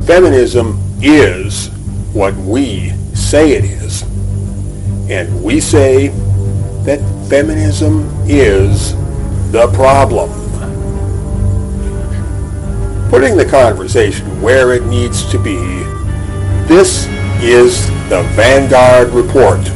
Feminism is what we say it is. And we say that feminism is the problem. Putting the conversation where it needs to be, this is the Vanguard Report.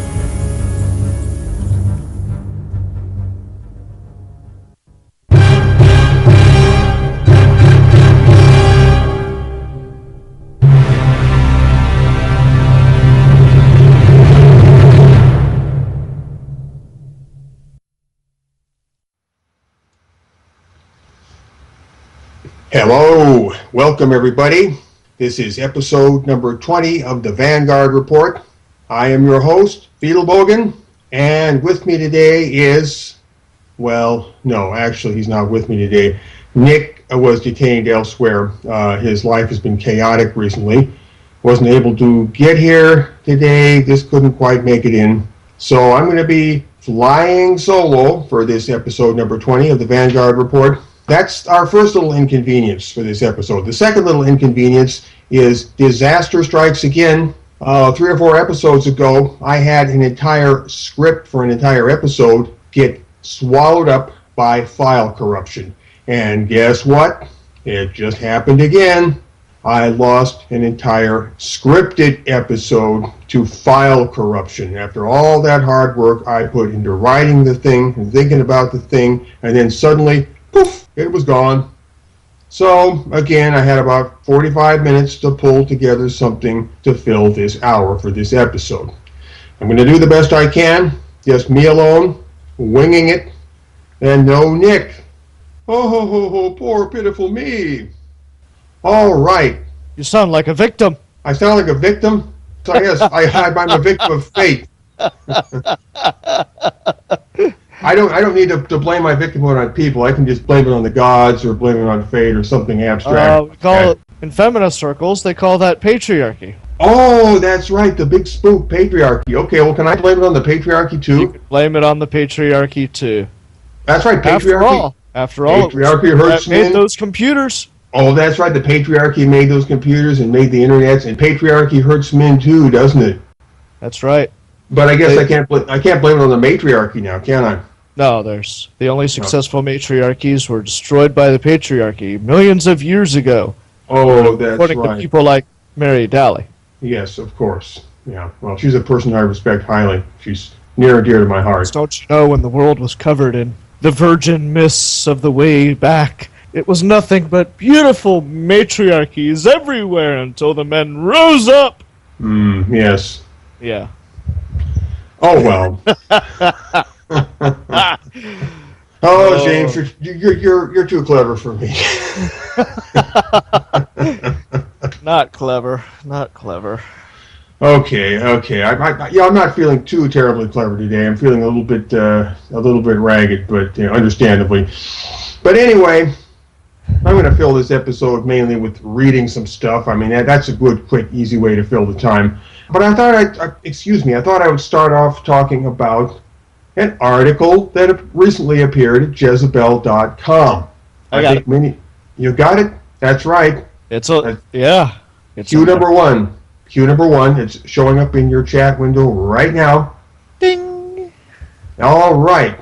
Hello, welcome everybody. This is episode number 20 of the Vanguard Report. I am your host, Fiedelbogen, and with me today is, well, no, actually he's not with me today. Nick was detained elsewhere. His life has been chaotic recently. Wasn't able to get here today. Just couldn't quite make it in. So I'm going to be flying solo for this episode number 20 of the Vanguard Report. That's our first little inconvenience for this episode. The second little inconvenience is disaster strikes again. 3 or 4 episodes ago, I had an entire script for an entire episode get swallowed up by file corruption. And guess what? It just happened again. I lost an entire scripted episode to file corruption. After all that hard work I put into writing the thing and thinking about the thing, and then suddenly, poof, it was gone. So, again, I had about 45 minutes to pull together something to fill this hour for this episode. I'm going to do the best I can, just me alone, winging it, and no Nick. Oh, ho, ho, ho, poor, pitiful me. All right. You sound like a victim. I sound like a victim? So yes, I'm a victim of fate. I don't need to blame my victimhood on people. I can just blame it on the gods or blame it on fate or something abstract. We call it, in feminist circles, they call that patriarchy. Oh, that's right, the big spook, patriarchy. Okay, well, can I blame it on the patriarchy too? You can blame it on the patriarchy too. That's right, patriarchy. After all, patriarchy hurts men. Made those computers. Oh, that's right, the patriarchy made those computers and made the internet, and patriarchy hurts men too, doesn't it? That's right. But I guess I can't blame it on the matriarchy now, can I? No, the only successful matriarchies were destroyed by the patriarchy millions of years ago. Oh, that's according right. To people like Mary Daly. Yes, of course. Yeah. Well, she's a person I respect highly. She's near and dear to my heart. Don't you know, when the world was covered in the virgin mists of the way back, it was nothing but beautiful matriarchies everywhere until the men rose up. Yes. Yeah. Oh well. Oh, James, you're too clever for me. Not clever. Okay. I'm not feeling too terribly clever today. I'm feeling a little bit ragged, but understandably. But anyway, I'm going to fill this episode mainly with reading some stuff. I mean, that's a good, quick, easy way to fill the time. But I thought I would start off talking about an article that recently appeared at Jezebel.com. I think many, you got it? That's right. Yeah. Cue number one. It's showing up in your chat window right now. Ding. All right.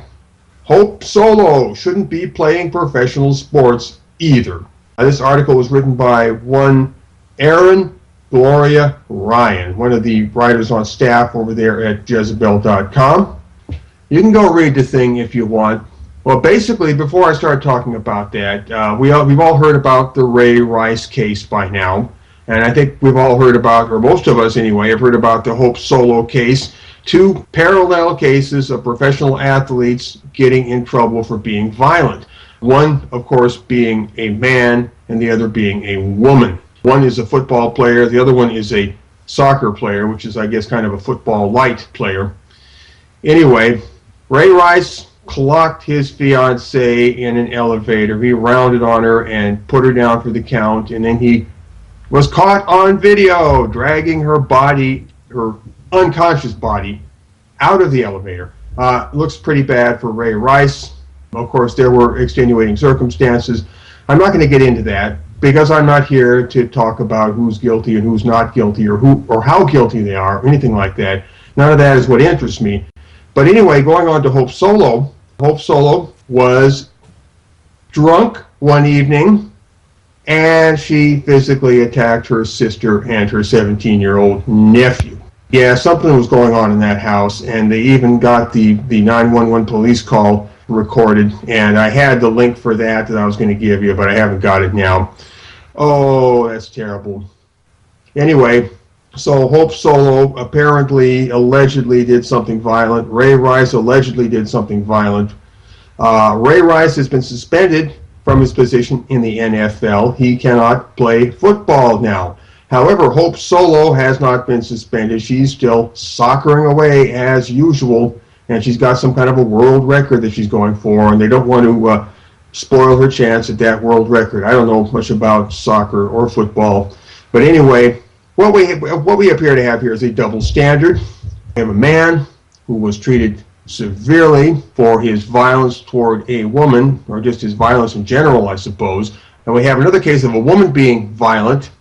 Hope Solo shouldn't be playing professional sports either. This article was written by one Aaron Gloria Ryan, one of the writers on staff over there at Jezebel.com. You can go read the thing if you want. Well, basically, before I start talking about that, we've all heard about the Ray Rice case by now. And I think we've all heard about, or most of us anyway, have heard about the Hope Solo case. 2 parallel cases of professional athletes getting in trouble for being violent. One, of course, being a man, and the other being a woman. One is a football player, the other one is a soccer player, which is, I guess, kind of a football light player. Anyway, Ray Rice clocked his fiancée in an elevator. He rounded on her and put her down for the count, and then he was caught on video dragging her body, her unconscious body, out of the elevator. Looks pretty bad for Ray Rice. Of course, there were extenuating circumstances. I'm not going to get into that, because I'm not here to talk about who's guilty and who's not guilty or who or how guilty they are or anything like that. None of that is what interests me. But anyway, going on to Hope Solo. Hope Solo was drunk one evening, and she physically attacked her sister and her 17-year-old nephew. Yeah, something was going on in that house, and they even got the 911 police call recorded, and I had the link for that I was going to give you, but I haven't got it now. Oh, that's terrible. Anyway, so Hope Solo apparently, allegedly did something violent. Ray Rice allegedly did something violent. Ray Rice has been suspended from his position in the NFL. He cannot play football now. However, Hope Solo has not been suspended. She's still soccering away as usual, and she's got some kind of a world record that she's going for, and they don't want to spoil her chance at that world record. I don't know much about soccer or football, but anyway, what we appear to have here is a double standard. We have a man who was treated severely for his violence toward a woman, or just his violence in general, I suppose. And we have another case of a woman being violent.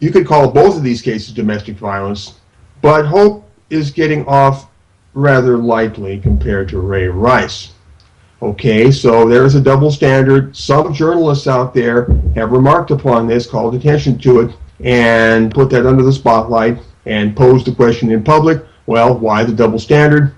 You could call both of these cases domestic violence, but Hope is getting off rather lightly compared to Ray Rice. Okay, so there's a double standard. Some journalists out there have remarked upon this, called attention to it, and put that under the spotlight and posed the question in public, well, why the double standard?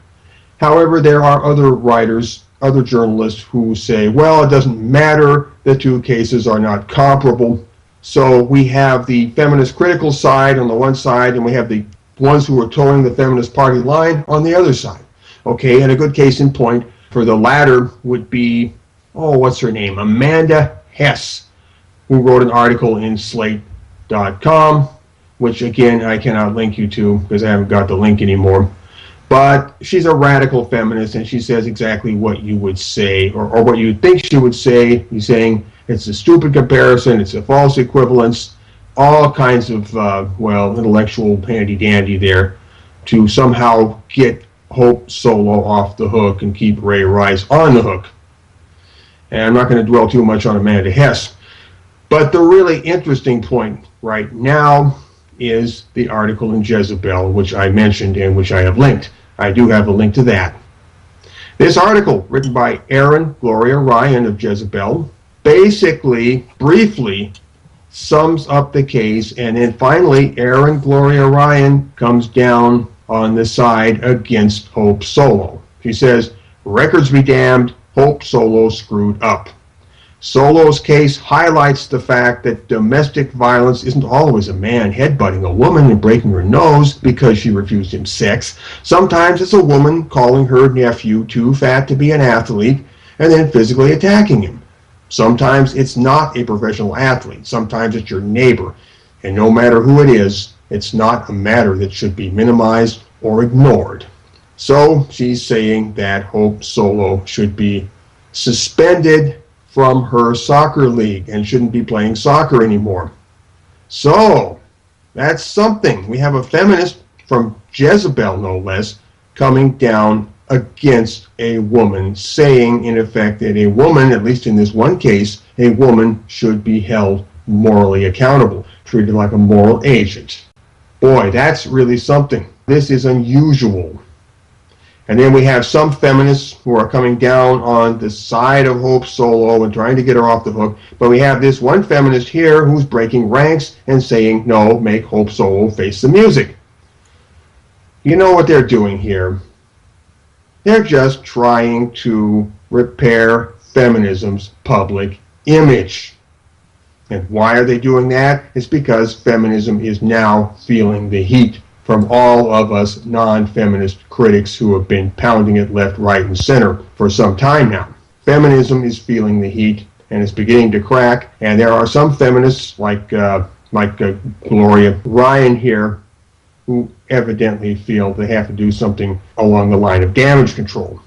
However, there are other writers, other journalists who say, well, it doesn't matter, the two cases are not comparable. So we have the feminist critical side on the one side, and we have the ones who are towing the feminist party line on the other side. Okay, and a good case in point for the latter would be, what's her name? Amanda Hess, who wrote an article in Slate.com, which again I cannot link you to because I haven't got the link anymore. But she's a radical feminist, and she says exactly what you would say, or what you think she would say. He's saying it's a stupid comparison, it's a false equivalence, all kinds of, intellectual handy-dandy there to somehow get Hope Solo off the hook and keep Ray Rice on the hook. And I'm not going to dwell too much on Amanda Hess. But the really interesting point right now is the article in Jezebel, which I mentioned and which I have linked. I do have a link to that. This article, written by Erin Gloria Ryan of Jezebel, basically, briefly, sums up the case, and then finally, Erin Gloria Ryan comes down on the side against Hope Solo. She says, records be damned, Hope Solo screwed up. Solo's case highlights the fact that domestic violence isn't always a man headbutting a woman and breaking her nose because she refused him sex. Sometimes it's a woman calling her nephew too fat to be an athlete and then physically attacking him. Sometimes it's not a professional athlete. Sometimes it's your neighbor. And no matter who it is, it's not a matter that should be minimized or ignored. So she's saying that Hope Solo should be suspended from her soccer league and shouldn't be playing soccer anymore. So that's something. We have a feminist from Jezebel, no less, coming down against a woman, saying in effect that a woman, at least in this one case, a woman should be held morally accountable, treated like a moral agent. Boy, that's really something. This is unusual. And then we have some feminists who are coming down on the side of Hope Solo and trying to get her off the hook. But we have this one feminist here who's breaking ranks and saying, no, make Hope Solo face the music. You know what they're doing here? They're just trying to repair feminism's public image. And why are they doing that? It's because feminism is now feeling the heat from all of us non-feminist critics who have been pounding it left, right, and center for some time now. Feminism is feeling the heat, and it's beginning to crack, and there are some feminists like Gloria Ryan here who evidently feel they have to do something along the line of damage control.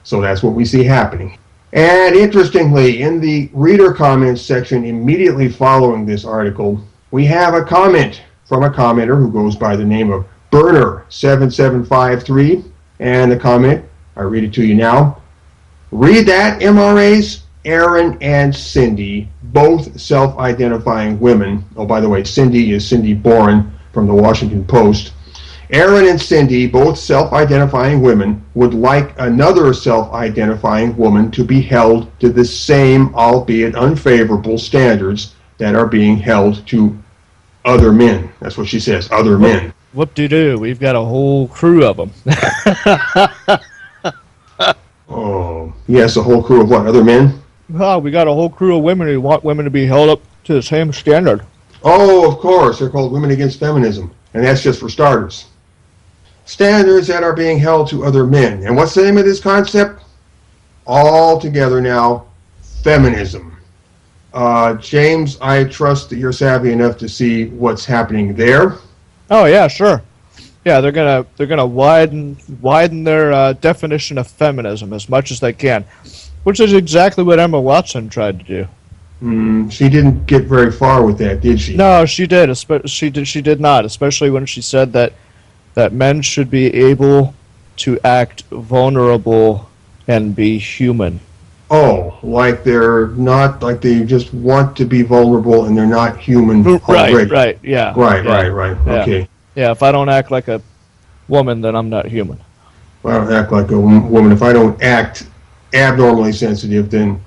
So that's what we see happening. And interestingly, in the reader comments section immediately following this article, we have a comment from a commenter who goes by the name of Burner7753, and the comment, I read it to you now. Read that, MRAs. Aaron and Cindy, both self-identifying women. Oh, by the way, Cindy is Cindy Boren from the Washington Post. Aaron and Cindy, both self-identifying women, would like another self-identifying woman to be held to the same, albeit unfavorable, standards that are being held to other men. That's what she says, other men. Whoop-de-doo, we've got a whole crew of them. Oh, yes, a whole crew of what, other men? Oh, we got a whole crew of women who want women to be held up to the same standard. Oh, of course, they're called Women Against Feminism, and that's just for starters. Standards that are being held to other men. And what's the name of this concept? All together now, feminism. James, I trust that you're savvy enough to see what's happening there. Oh yeah, sure. Yeah, they're gonna widen their definition of feminism as much as they can, which is exactly what Emma Watson tried to do. She didn't get very far with that, did she? No, she did. She did not, especially when she said that men should be able to act vulnerable and be human. Oh, like they're not, like they just want to be vulnerable and they're not human already. Right, yeah. Right, yeah. okay. Yeah, if I don't act like a woman, then I'm not human. If I don't act like a woman, if I don't act abnormally sensitive, then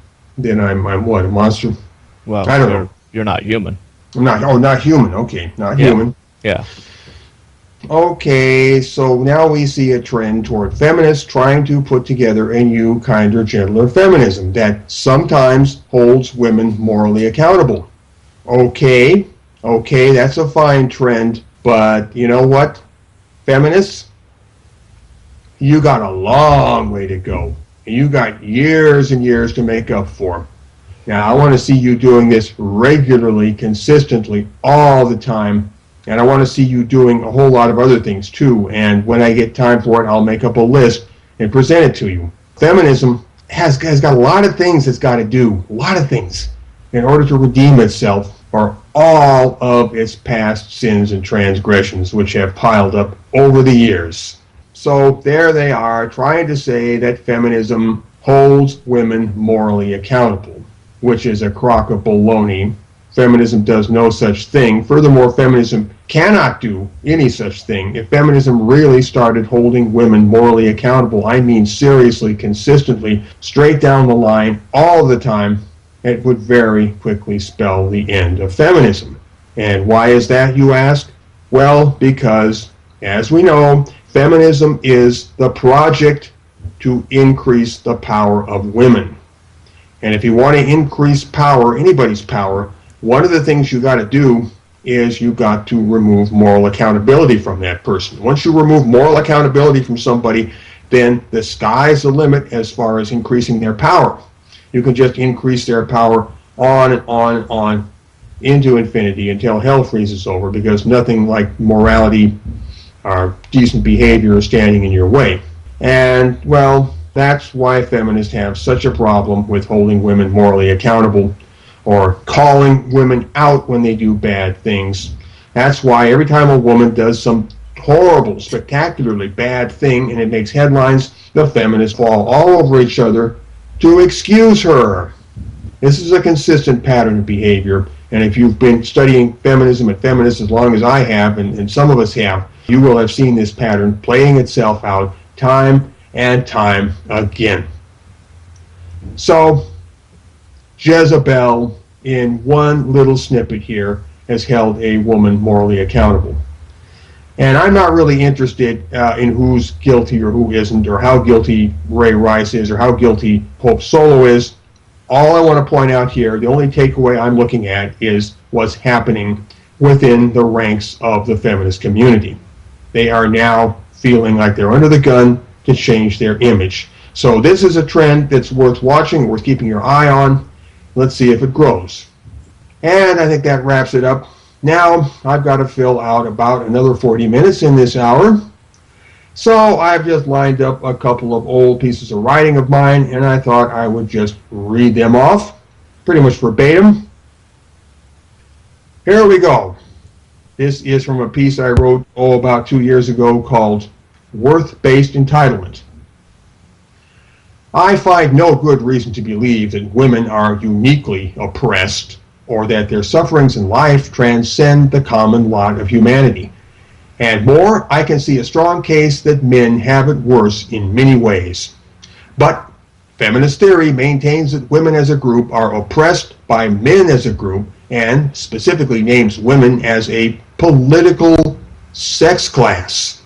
I'm what, a monster? Well, I don't know. You're not human. I'm not, not human, okay, not human. Yeah. Okay, so now we see a trend toward feminists trying to put together a new, kinder, gentler feminism that sometimes holds women morally accountable. Okay, that's a fine trend, but you know what, feminists? You got a long way to go, and you got years and years to make up for. Now, I want to see you doing this regularly, consistently, all the time. And I want to see you doing a whole lot of other things too. And when I get time for it, I'll make up a list and present it to you. Feminism has got a lot of things it's got to do, a lot of things, in order to redeem itself for all of its past sins and transgressions, which have piled up over the years. So there they are, trying to say that feminism holds women morally accountable, which is a crock of baloney. Feminism does no such thing. Furthermore, feminism cannot do any such thing. If feminism really started holding women morally accountable, I mean seriously, consistently, straight down the line, all the time, it would very quickly spell the end of feminism. And why is that, you ask? Well, because, as we know, feminism is the project to increase the power of women. And if you want to increase power, anybody's power, one of the things you got to do is you got to remove moral accountability from that person. Once you remove moral accountability from somebody, then the sky's the limit as far as increasing their power. You can just increase their power on and on and on into infinity until hell freezes over, because nothing like morality or decent behavior is standing in your way. And, well, that's why feminists have such a problem with holding women morally accountable, or calling women out when they do bad things. That's why every time a woman does some horrible, spectacularly bad thing and it makes headlines, the feminists fall all over each other to excuse her. This is a consistent pattern of behavior, and if you've been studying feminism and feminists as long as I have, and some of us have, you will have seen this pattern playing itself out time and time again. So, Jezebel, in one little snippet here, has held a woman morally accountable. And I'm not really interested in who's guilty or who isn't, or how guilty Ray Rice is, or how guilty Hope Solo is. All I want to point out here, the only takeaway I'm looking at, is what's happening within the ranks of the feminist community. They are now feeling like they're under the gun to change their image. So this is a trend that's worth watching, worth keeping your eye on. Let's see if it grows. And I think that wraps it up. Now I've got to fill out about another 40 minutes in this hour. So I've just lined up a couple of old pieces of writing of mine, and I thought I would just read them off, pretty much verbatim. Here we go. This is from a piece I wrote, about 2 years ago, called Worth-Based Entitlement. I find no good reason to believe that women are uniquely oppressed or that their sufferings in life transcend the common lot of humanity. And more, I can see a strong case that men have it worse in many ways. But feminist theory maintains that women as a group are oppressed by men as a group, and specifically names women as a political sex class.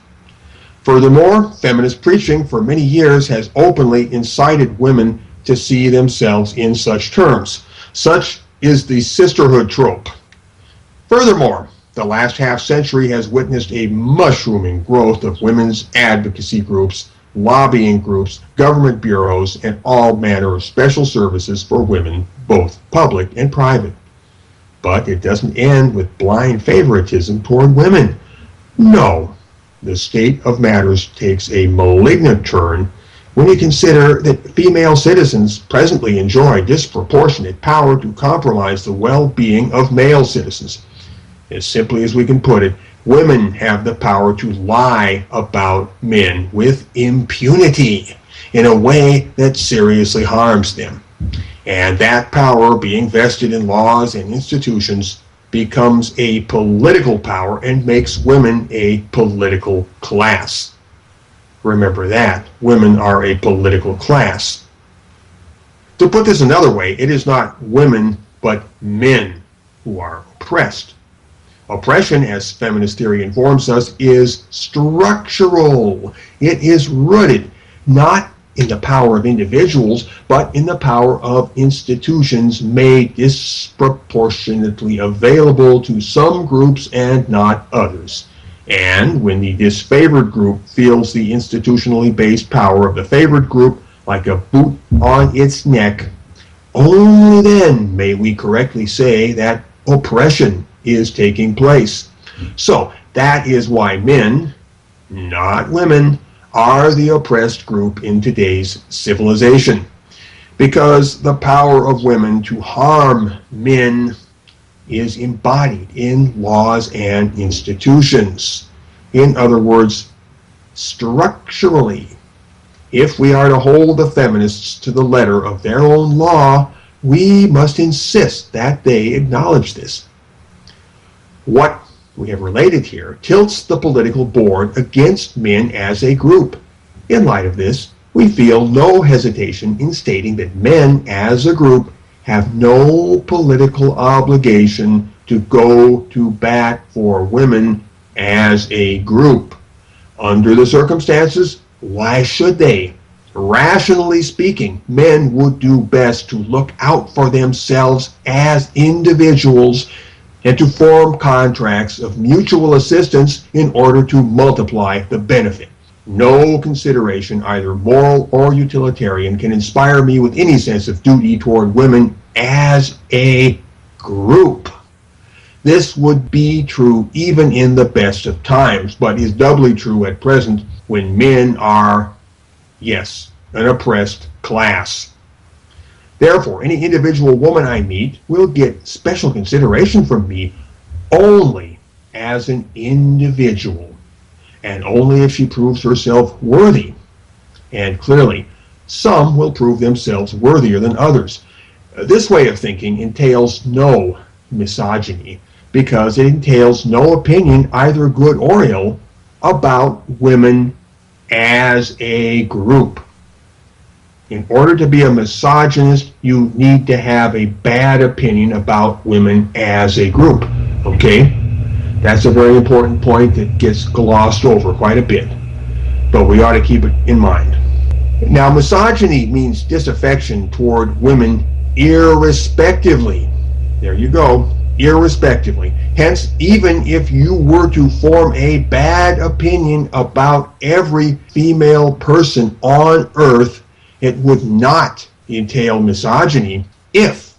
Furthermore, feminist preaching for many years has openly incited women to see themselves in such terms. Such is the sisterhood trope. Furthermore, the last half-century has witnessed a mushrooming growth of women's advocacy groups, lobbying groups, government bureaus, and all manner of special services for women, both public and private. But it doesn't end with blind favoritism toward women. No, the state of matters takes a malignant turn when you consider that female citizens presently enjoy disproportionate power to compromise the well-being of male citizens. As simply as we can put it, women have the power to lie about men with impunity in a way that seriously harms them. And that power, being vested in laws and institutions, becomes a political power and makes women a political class. Remember that. Women are a political class. To put this another way, it is not women, but men who are oppressed. Oppression, as feminist theory informs us, is structural. It is rooted not in the power of individuals, but in the power of institutions made disproportionately available to some groups and not others. And when the disfavored group feels the institutionally based power of the favored group like a boot on its neck, only then may we correctly say that oppression is taking place. So that is why men, not women, are the oppressed group in today's civilization. Because the power of women to harm men is embodied in laws and institutions. In other words, structurally, if we are to hold the feminists to the letter of their own law, we must insist that they acknowledge this. What we have related here tilts the political board against men as a group. In light of this, we feel no hesitation in stating that men as a group have no political obligation to go to bat for women as a group. Under the circumstances, why should they? Rationally speaking, men would do best to look out for themselves as individuals and to form contracts of mutual assistance in order to multiply the benefit. No consideration, either moral or utilitarian, can inspire me with any sense of duty toward women as a group. This would be true even in the best of times, but is doubly true at present when men are, yes, an oppressed class. Therefore, any individual woman I meet will get special consideration from me only as an individual, and only if she proves herself worthy. And clearly, some will prove themselves worthier than others. This way of thinking entails no misogyny, because it entails no opinion, either good or ill, about women as a group. In order to be a misogynist, you need to have a bad opinion about women as a group. Okay? That's a very important point that gets glossed over quite a bit, but we ought to keep it in mind. Now, misogyny means disaffection toward women irrespectively. There you go, irrespectively. Hence, even if you were to form a bad opinion about every female person on earth, it would not entail misogyny if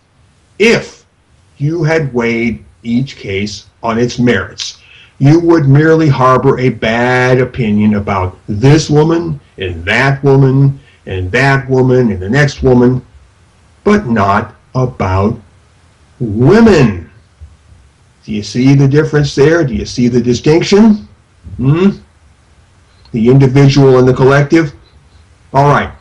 you had weighed each case on its merits. You would merely harbor a bad opinion about this woman and that woman and that woman and the next woman, but not about women. Do you see the difference there? Do you see the distinction? The individual and the collective? All right.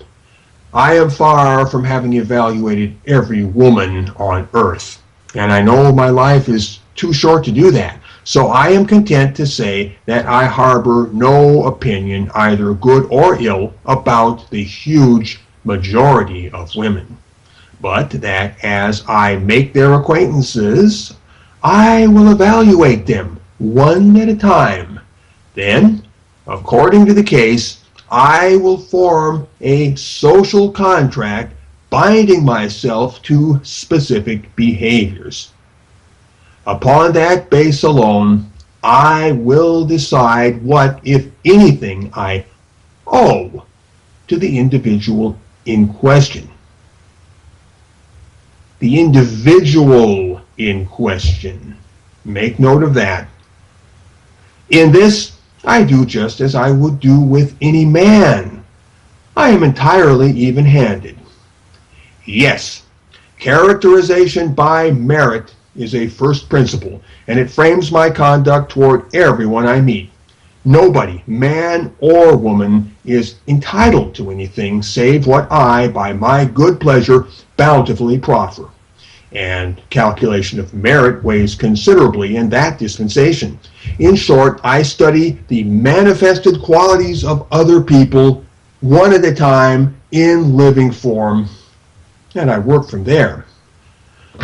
I am far from having evaluated every woman on earth, and I know my life is too short to do that. So I am content to say that I harbor no opinion, either good or ill, about the huge majority of women, but that as I make their acquaintances, I will evaluate them one at a time. Then, according to the case, I will form a social contract binding myself to specific behaviors. Upon that base alone, I will decide what, if anything, I owe to the individual in question. The individual in question. Make note of that. In this, I do just as I would do with any man. I am entirely even-handed. Yes, characterization by merit is a first principle, and it frames my conduct toward everyone I meet. Nobody, man or woman, is entitled to anything save what I, by my good pleasure, bountifully proffer. And calculation of merit weighs considerably in that dispensation. In short, I study the manifested qualities of other people one at a time in living form, and I work from there.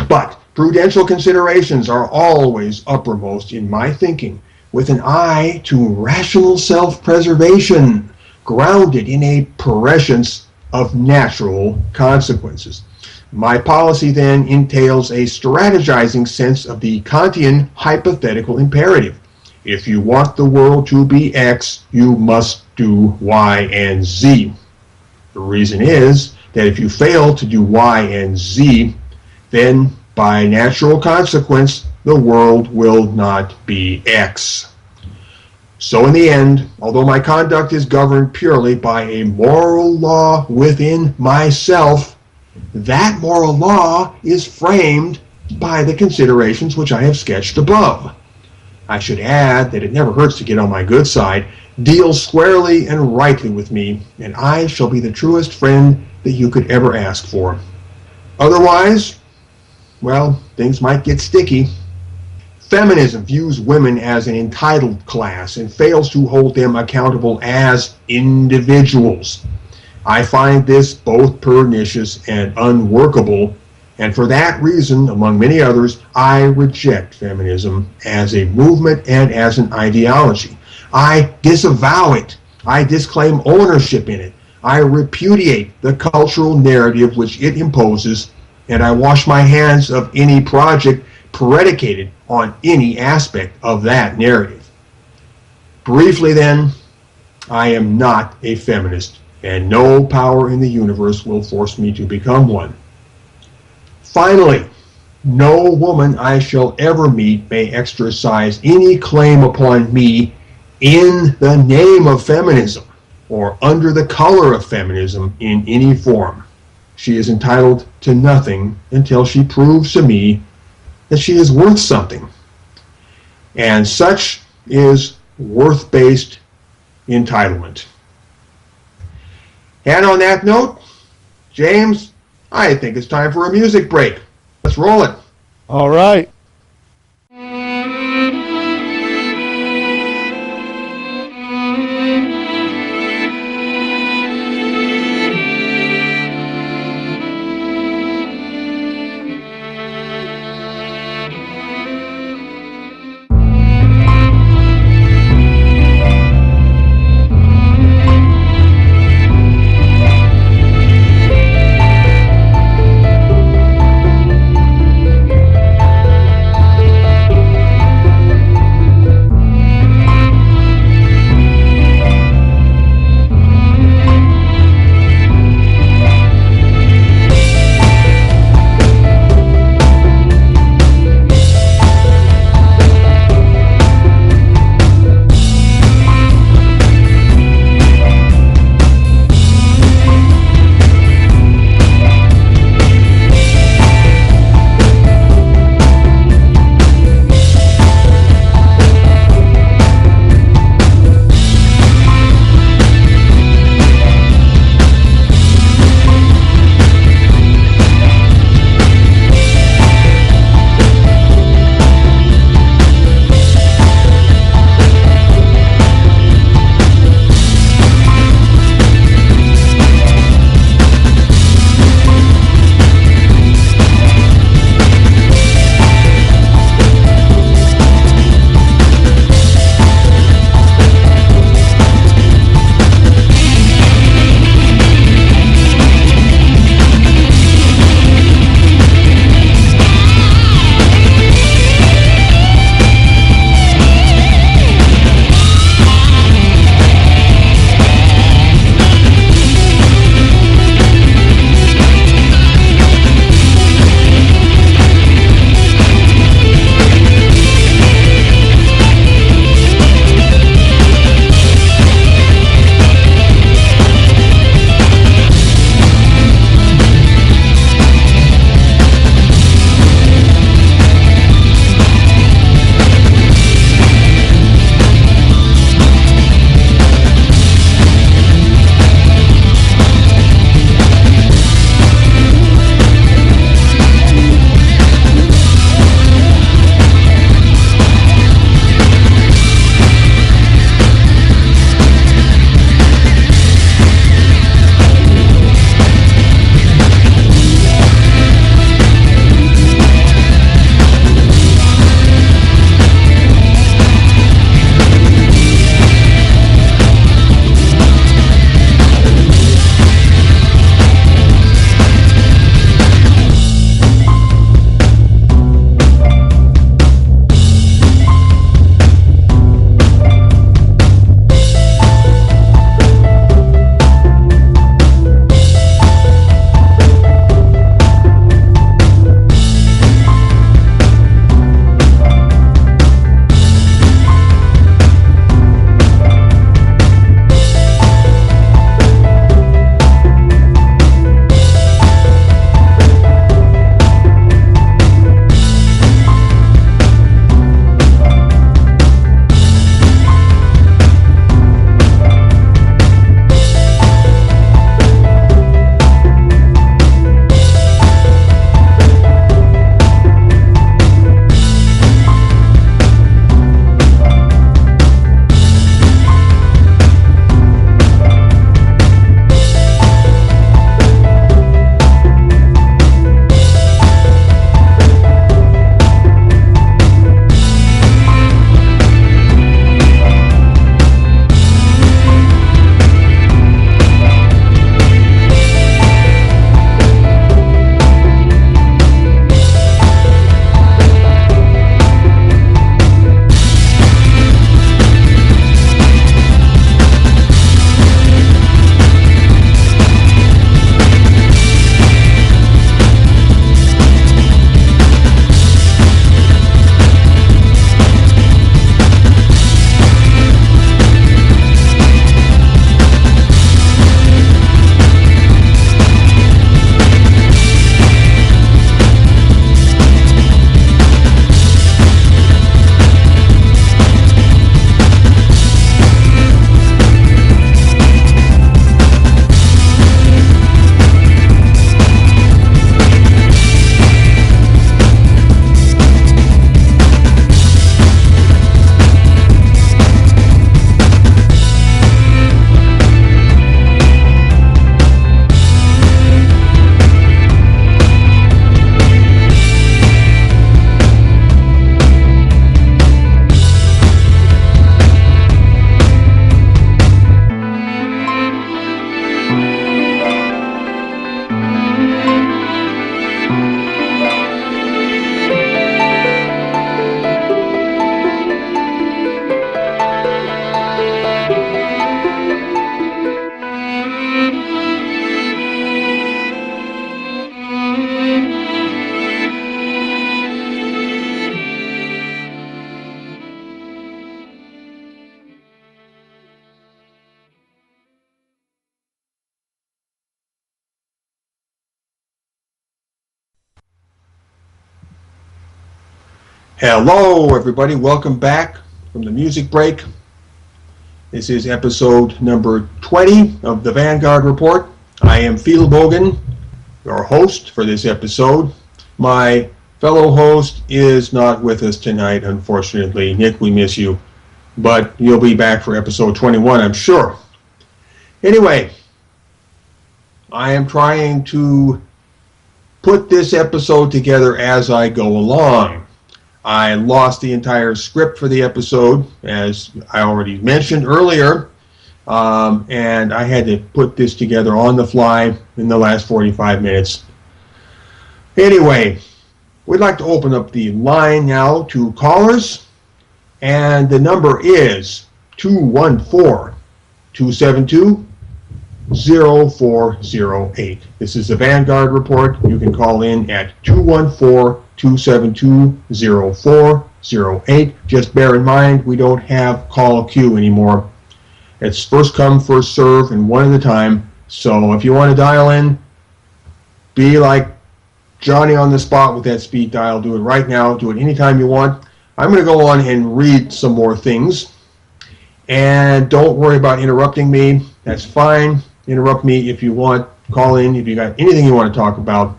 But prudential considerations are always uppermost in my thinking, with an eye to rational self-preservation, grounded in a prescience of natural consequences. My policy then entails a strategizing sense of the Kantian hypothetical imperative. If you want the world to be X, you must do Y and Z. The reason is that if you fail to do Y and Z, then by natural consequence, the world will not be X. So in the end, although my conduct is governed purely by a moral law within myself, that moral law is framed by the considerations which I have sketched above. I should add that it never hurts to get on my good side. Deal squarely and rightly with me, and I shall be the truest friend that you could ever ask for. Otherwise, well, things might get sticky. Feminism views women as an entitled class and fails to hold them accountable as individuals. I find this both pernicious and unworkable, and for that reason, among many others, I reject feminism as a movement and as an ideology. I disavow it. I disclaim ownership in it. I repudiate the cultural narrative which it imposes, and I wash my hands of any project predicated on any aspect of that narrative. Briefly then, I am not a feminist, and no power in the universe will force me to become one. Finally, no woman I shall ever meet may exercise any claim upon me in the name of feminism or under the color of feminism in any form. She is entitled to nothing until she proves to me that she is worth something. And such is worth-based entitlement. And on that note, James, I think it's time for a music break. Let's roll it. All right. Hello, everybody. Welcome back from the music break. This is episode number 20 of the Vanguard Report. I am Phil Bogan, your host for this episode. My fellow host is not with us tonight, unfortunately. Nick, we miss you, but you'll be back for episode 21, I'm sure. Anyway, I am trying to put this episode together as I go along. I lost the entire script for the episode, as I already mentioned earlier, and I had to put this together on the fly in the last 45 minutes. Anyway, we'd like to open up the line now to callers, and the number is 214-272-0408. This is the Vanguard Report. You can call in at 214-272-0408. Just bear in mind, we don't have call queue anymore. It's first come, first serve, and one at a time. So if you want to dial in, be like Johnny on the spot with that speed dial. Do it right now. Do it anytime you want. I'm going to go on and read some more things. And don't worry about interrupting me. That's fine. Interrupt me if you want. Call in if you got anything you want to talk about.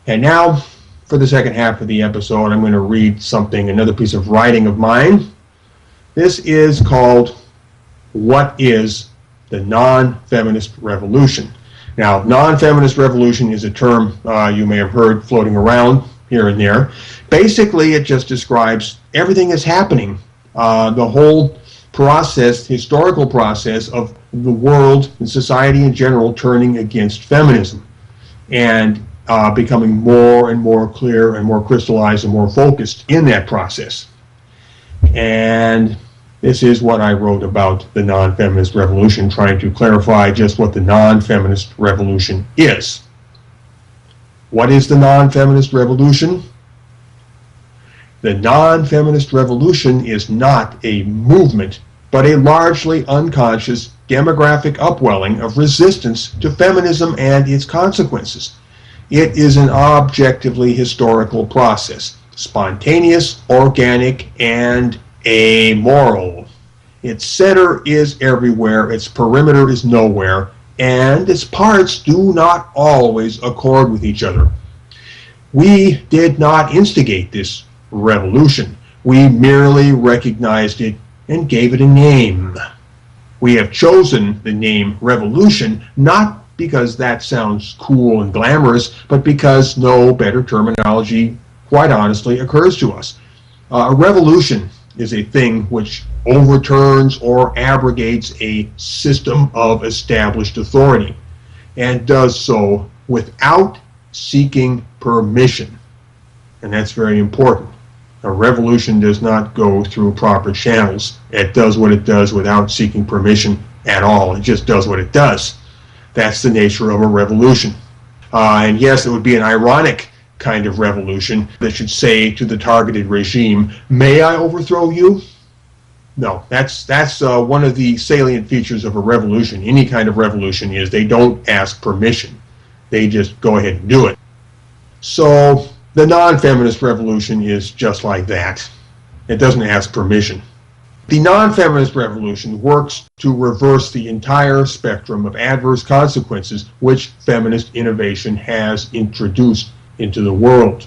And now, for the second half of the episode, I'm going to read something, another piece of writing of mine. This is called, What is the Non-Feminist Revolution? Now, non-feminist revolution is a term you may have heard floating around here and there. Basically, it just describes everything that's happening, the whole process, historical process of the world and society in general turning against feminism and becoming more and more clear and more crystallized and more focused in that process. And this is what I wrote about the non-feminist revolution, trying to clarify just what the non-feminist revolution is. What is the non-feminist revolution? The non-feminist revolution is not a movement, but a largely unconscious demographic upwelling of resistance to feminism and its consequences. It is an objectively historical process, spontaneous, organic, and amoral. Its center is everywhere, its perimeter is nowhere, and its parts do not always accord with each other. We did not instigate this revolution. We merely recognized it and gave it a name. We have chosen the name revolution not because that sounds cool and glamorous, but because no better terminology, quite honestly, occurs to us. A revolution is a thing which overturns or abrogates a system of established authority, and does so without seeking permission. And that's very important. A revolution does not go through proper channels. It does what it does without seeking permission at all. It just does what it does. That's the nature of a revolution. And yes, it would be an ironic kind of revolution that should say to the targeted regime, "May I overthrow you?" No, that's one of the salient features of a revolution. Any kind of revolution is they don't ask permission. They just go ahead and do it. So the non-feminist revolution is just like that. It doesn't ask permission. The non-feminist revolution works to reverse the entire spectrum of adverse consequences which feminist innovation has introduced into the world.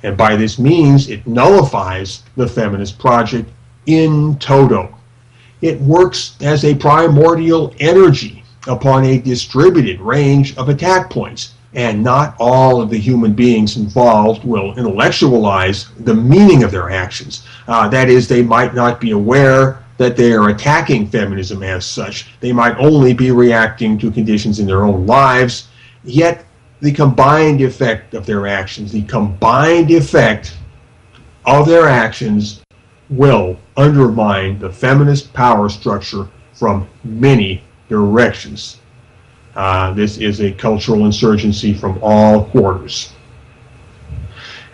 And by this means, it nullifies the feminist project in toto. It works as a primordial energy upon a distributed range of attack points, and not all of the human beings involved will intellectualize the meaning of their actions. That is, they might not be aware that they are attacking feminism as such. They might only be reacting to conditions in their own lives, yet the combined effect of their actions, will undermine the feminist power structure from many directions. This is a cultural insurgency from all quarters.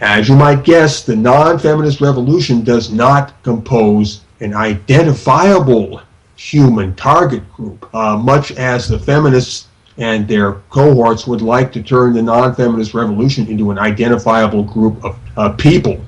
As you might guess, the non-feminist revolution does not compose an identifiable human target group, much as the feminists and their cohorts would like to turn the non-feminist revolution into an identifiable group of people.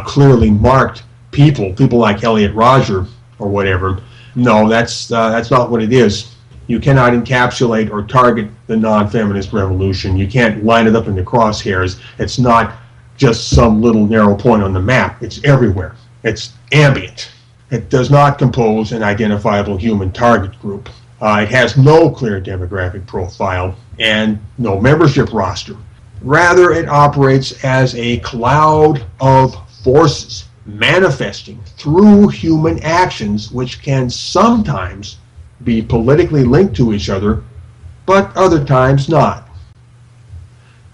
clearly marked people like Elliot Rodger or whatever. No, that's not what it is. You cannot encapsulate or target the non-feminist revolution. You can't line it up in the crosshairs. It's not just some little narrow point on the map. It's everywhere. It's ambient. It does not compose an identifiable human target group. It has no clear demographic profile and no membership roster. Rather, it operates as a cloud of forces manifesting through human actions which can sometimes be politically linked to each other, but other times not.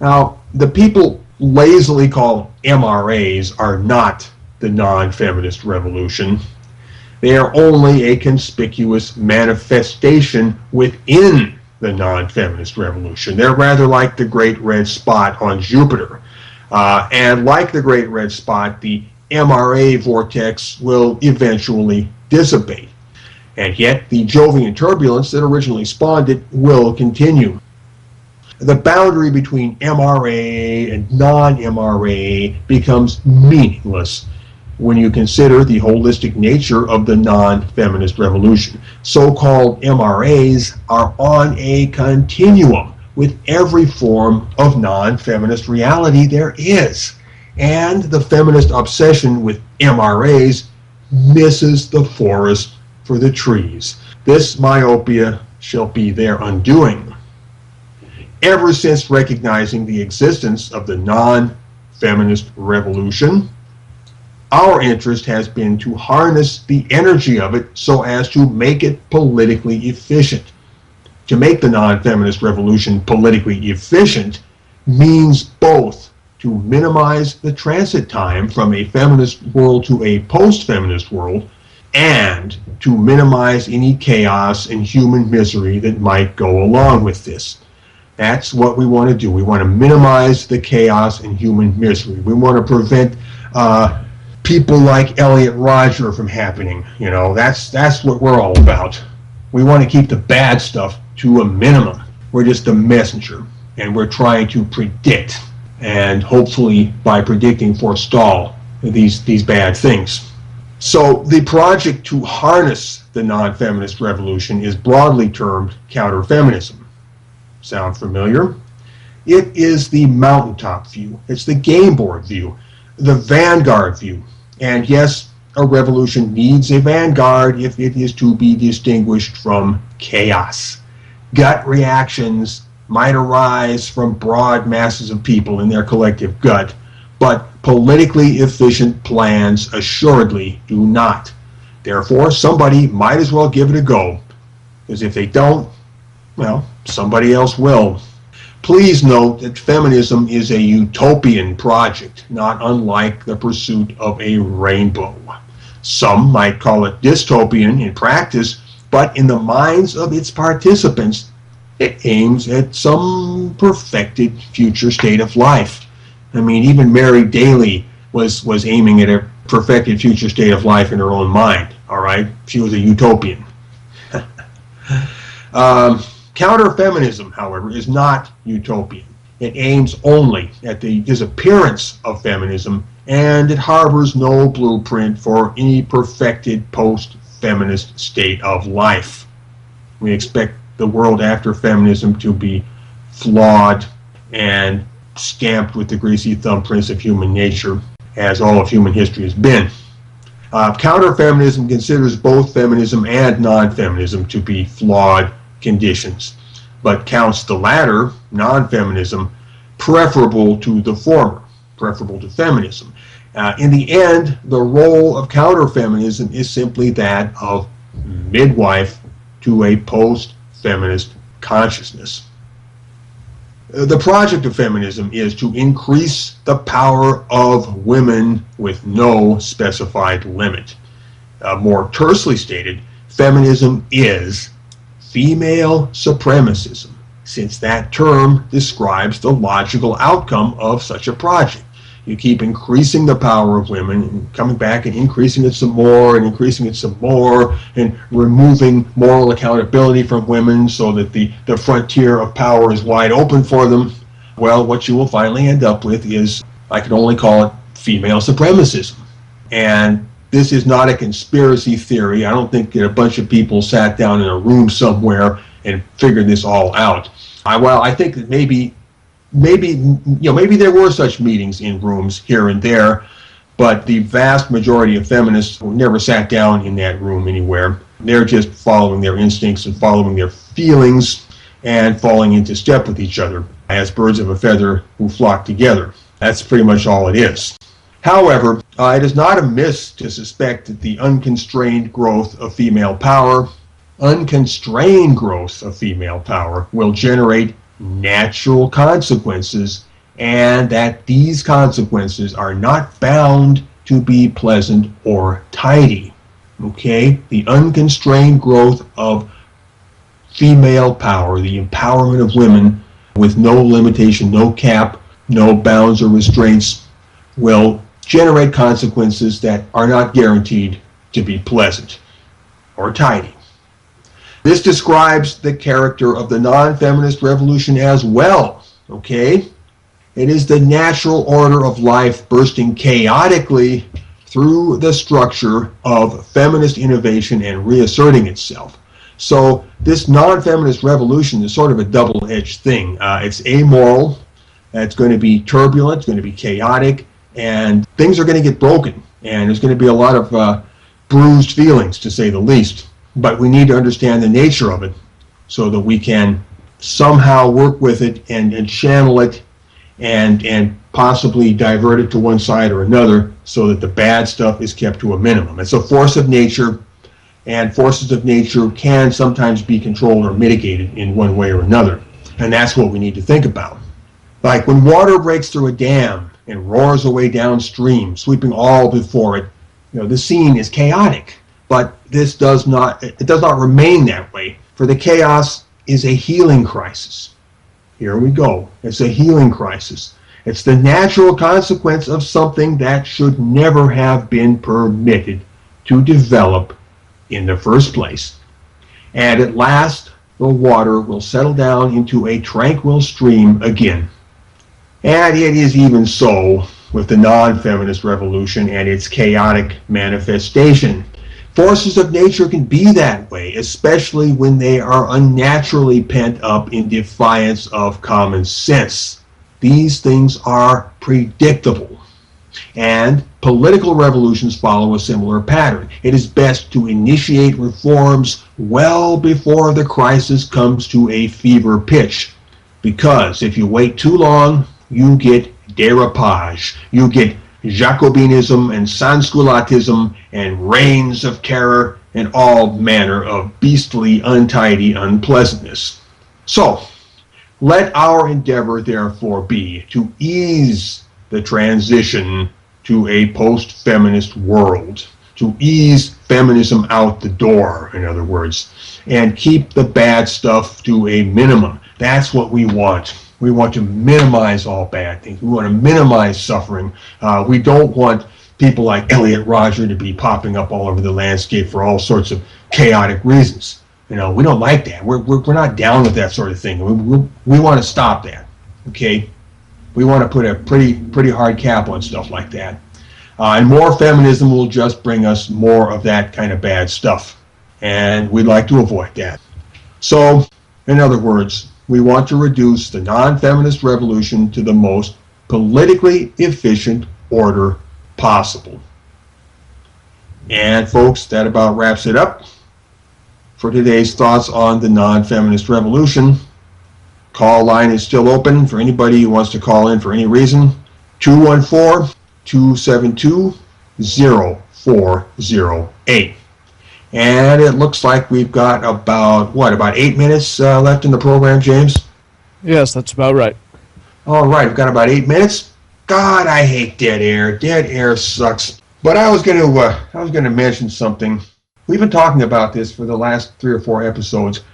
Now, the people lazily called MRAs are not the non-feminist revolution. They are only a conspicuous manifestation within the non-feminist revolution. They're rather like the Great Red Spot on Jupiter. And like the Great Red Spot, the MRA vortex will eventually dissipate. And yet, the Jovian turbulence that originally spawned it will continue. The boundary between MRA and non-MRA becomes meaningless when you consider the holistic nature of the non-feminist revolution. So-called MRAs are on a continuum with every form of non-feminist reality there is. And the feminist obsession with MRAs misses the forest for the trees. This myopia shall be their undoing. Ever since recognizing the existence of the non-feminist revolution, our interest has been to harness the energy of it so as to make it politically efficient. To make the non-feminist revolution politically efficient means both to minimize the transit time from a feminist world to a post-feminist world, and to minimize any chaos and human misery that might go along with this. That's what we want to do. We want to minimize the chaos and human misery. We want to prevent people like Elliot Rodger from happening. You know, that's what we're all about. We want to keep the bad stuff to a minimum. We're just a messenger, and we're trying to predict, and hopefully by predicting forestall these bad things. So the project to harness the non-feminist revolution is broadly termed counterfeminism. Sound familiar? It is the mountaintop view. It's the game board view, the Vanguard view. And yes, a revolution needs a vanguard if it is to be distinguished from chaos. Gut reactions might arise from broad masses of people in their collective gut, but politically efficient plans assuredly do not. Therefore, somebody might as well give it a go, because if they don't, well, somebody else will. Please note that feminism is a utopian project, not unlike the pursuit of a rainbow. Some might call it dystopian in practice, but in the minds of its participants, it aims at some perfected future state of life. I mean, even Mary Daly was aiming at a perfected future state of life in her own mind, all right? She was a utopian. Counterfeminism, however, is not utopian. It aims only at the disappearance of feminism, and it harbors no blueprint for any perfected post-feminist state of life. We expect the world after feminism to be flawed and stamped with the greasy thumbprints of human nature, as all of human history has been. Counterfeminism considers both feminism and non-feminism to be flawed conditions, but counts the latter, non-feminism, preferable to the former, preferable to feminism. In the end, the role of counterfeminism is simply that of midwife to a post-feminist consciousness. The project of feminism is to increase the power of women with no specified limit. More tersely stated, feminism is female supremacism, since that term describes the logical outcome of such a project. You keep increasing the power of women and coming back and increasing it some more and increasing it some more and removing moral accountability from women so that the frontier of power is wide open for them. Well, what you will finally end up with is, I can only call it female supremacism. And this is not a conspiracy theory. I don't think that a bunch of people sat down in a room somewhere and figured this all out. I think that maybe there were such meetings in rooms here and there, but the vast majority of feminists never sat down in that room anywhere. They're just following their instincts and following their feelings and falling into step with each other as birds of a feather who flock together. That's pretty much all it is. However, it is not amiss to suspect that the unconstrained growth of female power will generate natural consequences, and that these consequences are not bound to be pleasant or tidy. Okay? The unconstrained growth of female power, the empowerment of women with no limitation, no cap, no bounds or restraints, will generate consequences that are not guaranteed to be pleasant or tidy. This describes the character of the non-feminist revolution as well, okay? It is the natural order of life bursting chaotically through the structure of feminist innovation and reasserting itself. So this non-feminist revolution is sort of a double-edged thing. It's amoral, it's going to be turbulent, it's going to be chaotic, and things are going to get broken, and there's going to be a lot of bruised feelings, to say the least. But we need to understand the nature of it so that we can somehow work with it and channel it and possibly divert it to one side or another so that the bad stuff is kept to a minimum. It's a force of nature, and forces of nature can sometimes be controlled or mitigated in one way or another. And that's what we need to think about. Like when water breaks through a dam and roars away downstream, sweeping all before it, the scene is chaotic. But it does not remain that way, for the chaos is a healing crisis. Here we go. It's a healing crisis. It's the natural consequence of something that should never have been permitted to develop in the first place. And at last, the water will settle down into a tranquil stream again. And it is even so with the non-feminist revolution and its chaotic manifestation. Forces of nature can be that way, especially when they are unnaturally pent up in defiance of common sense. These things are predictable. And political revolutions follow a similar pattern. It is best to initiate reforms well before the crisis comes to a fever pitch. Because if you wait too long, you get derapage. You get Jacobinism and Sansculottism and reigns of terror and all manner of beastly, untidy unpleasantness. So, let our endeavor therefore be to ease the transition to a post-feminist world, to ease feminism out the door, in other words, and keep the bad stuff to a minimum. That's what we want. We want to minimize all bad things. We want to minimize suffering. We don't want people like Elliot Rodger to be popping up all over the landscape for all sorts of chaotic reasons. We don't like that. We're not down with that sort of thing. We want to stop that. Okay, we want to put a pretty hard cap on stuff like that. And more feminism will just bring us more of that kind of bad stuff, and we'd like to avoid that. So, in other words, we want to reduce the non-feminist revolution to the most politically efficient order possible. And folks, that about wraps it up for today's thoughts on the non-feminist revolution. Call line is still open for anybody who wants to call in for any reason. 214-272-0408. And it looks like we've got about 8 minutes left in the program, James? Yes, that's about right. All right, we've got about 8 minutes. God, I hate dead air. Dead air sucks. But I was going to mention something. We've been talking about this for the last 3 or 4 episodes.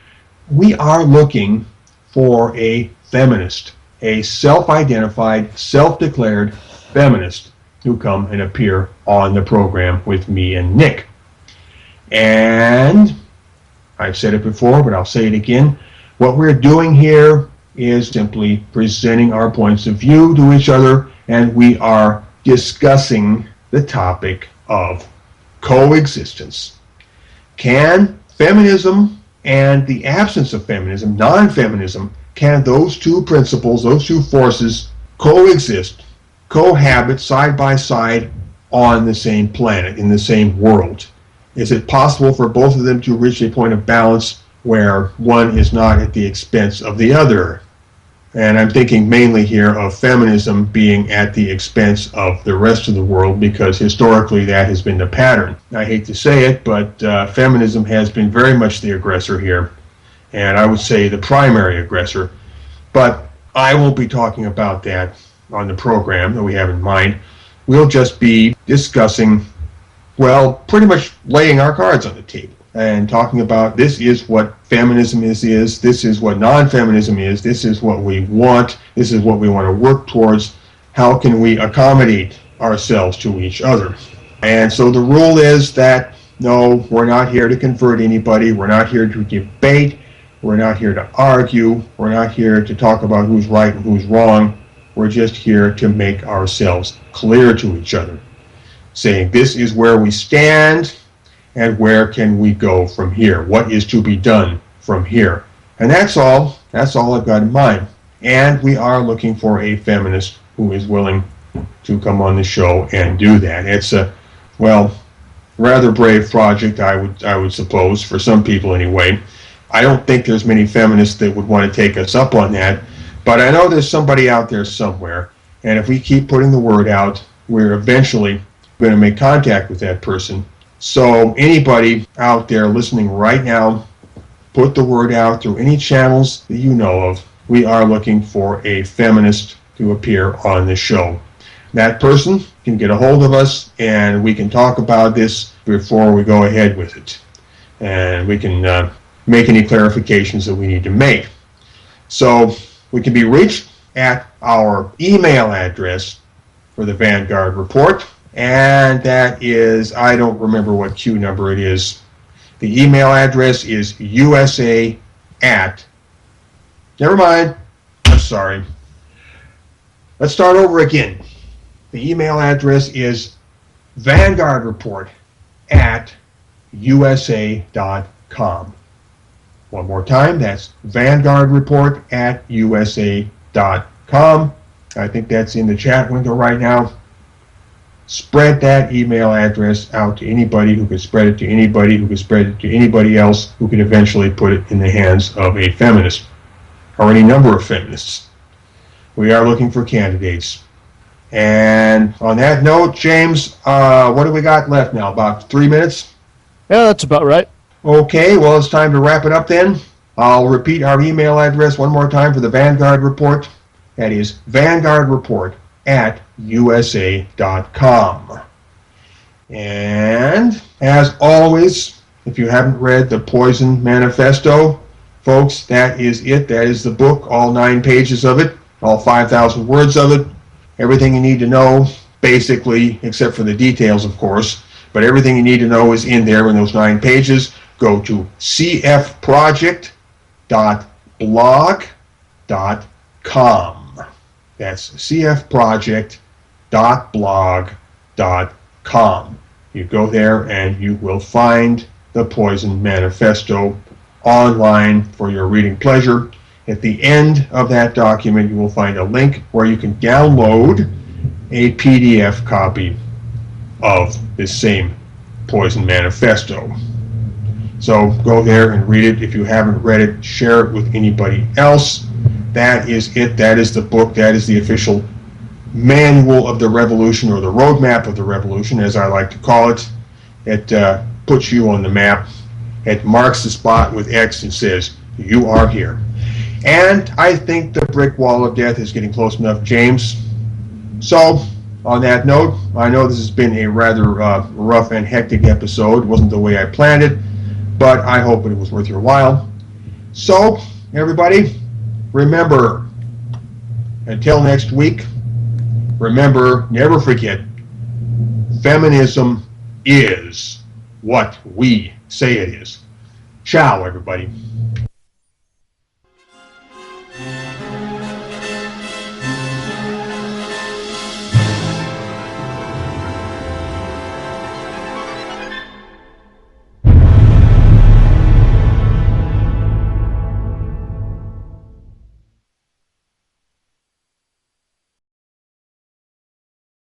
We are looking for a feminist, a self-identified, self-declared feminist to come and appear on the program with me and Nick. And I've said it before, but I'll say it again. What we're doing here is simply presenting our points of view to each other, and we are discussing the topic of coexistence. Can feminism and the absence of feminism, non-feminism, can those two principles, those two forces coexist, cohabit side by side on the same planet, in the same world? Is it possible for both of them to reach a point of balance where one is not at the expense of the other? And I'm thinking mainly here of feminism being at the expense of the rest of the world, because historically that has been the pattern. I hate to say it, but feminism has been very much the aggressor here, and I would say the primary aggressor. But I won't be talking about that on the program that we have in mind. We'll just be discussing, well, pretty much laying our cards on the table and talking about this is what feminism is, this is what non-feminism is, this is what we want, this is what we want to work towards, how can we accommodate ourselves to each other. And so the rule is that, no, we're not here to convert anybody, we're not here to debate, we're not here to argue, we're not here to talk about who's right and who's wrong, we're just here to make ourselves clear to each other, saying this is where we stand, and where can we go from here? What is to be done from here? And that's all I've got in mind. And we are looking for a feminist who is willing to come on the show and do that. It's a, well, rather brave project, I would suppose, for some people anyway. I don't think there's many feminists that would want to take us up on that, but I know there's somebody out there somewhere, and if we keep putting the word out, we're eventually going to make contact with that person. So anybody out there listening right now, put the word out through any channels that you know of. We are looking for a feminist to appear on the show. That person can get a hold of us, and we can talk about this before we go ahead with it. And we can make any clarifications that we need to make. So we can be reached at our email address for the Vanguard Report. And that is, I don't remember what Q number it is. The email address is USA at, never mind, I'm sorry. Let's start over again. The email address is Vanguard Report at USA.com. One more time, that's Vanguard Report at USA.com. I think that's in the chat window right now. Spread that email address out to anybody who could spread it to anybody who could spread it to anybody else who could eventually put it in the hands of a feminist or any number of feminists. We are looking for candidates. And on that note, James, what do we got left now? About 3 minutes? Yeah, that's about right. Okay, well, it's time to wrap it up then. I'll repeat our email address one more time for the Vanguard Report. That is Vanguard Report at USA.com. And as always, if you haven't read the Poison Manifesto, folks, that is it. That is the book, all 9 pages of it, all 5,000 words of it. Everything you need to know, basically, except for the details, of course, but everything you need to know is in there in those 9 pages. Go to cfproject.blog.com. That's cfproject.blog.com. You go there and you will find the Poison Manifesto online for your reading pleasure. At the end of that document, you will find a link where you can download a PDF copy of this same Poison Manifesto. So go there and read it. If you haven't read it, share it with anybody else. That is it. That is the book. That is the official manual of the revolution, or the roadmap of the revolution, as I like to call it. It puts you on the map. It marks the spot with X and says, you are here. And I think the brick wall of death is getting close enough, James. So, on that note, I know this has been a rather rough and hectic episode. It wasn't the way I planned it, but I hope it was worth your while. So, everybody, remember, until next week, remember, never forget, feminism is what we say it is. Ciao, everybody.